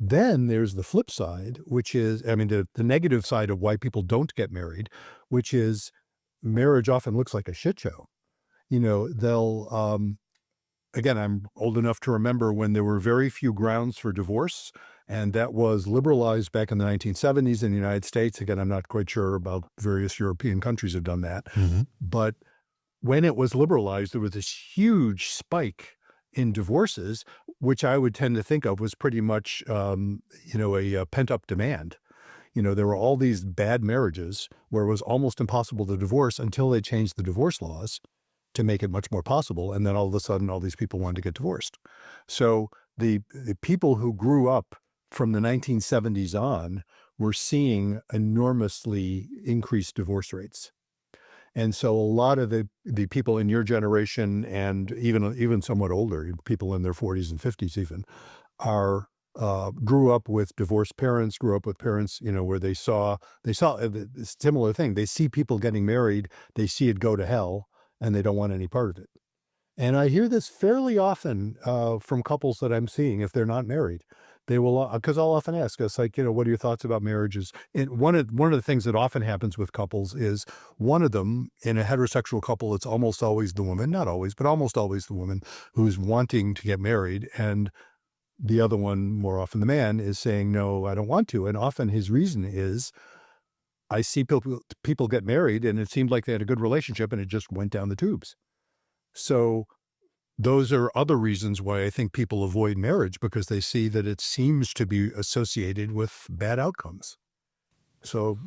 Then there's the flip side, which is, I mean, the negative side of why people don't get married, which is marriage often looks like a shit show. They'll, again, I'm old enough to remember when there were very few grounds for divorce, and that was liberalized back in the 1970s in the United States. Again, I'm not quite sure about various European countries have done that. Hmm. But when it was liberalized, there was this huge spike in divorces, which I would tend to think of was pretty much, a pent up demand. There were all these bad marriages where it was almost impossible to divorce until they changed the divorce laws to make it much more possible. And then all of a sudden, all these people wanted to get divorced. So the people who grew up from the 1970s on were seeing enormously increased divorce rates. And so a lot of the people in your generation and even somewhat older, people in their 40s and 50s even, are grew up with divorced parents, grew up with parents, where they saw a similar thing. They see people getting married, they see it go to hell, and they don't want any part of it. And I hear this fairly often from couples that I'm seeing if they're not married. They will, because I'll often ask us, like, what are your thoughts about marriages? And one of the things that often happens with couples is one of them in a heterosexual couple, it's almost always the woman, not always, but almost always the woman who's wanting to get married, and the other one, more often the man, is saying, no, I don't want to. And often his reason is, I see people get married, and it seemed like they had a good relationship, and it just went down the tubes. So those are other reasons why I think people avoid marriage, because they see that it seems to be associated with bad outcomes. So,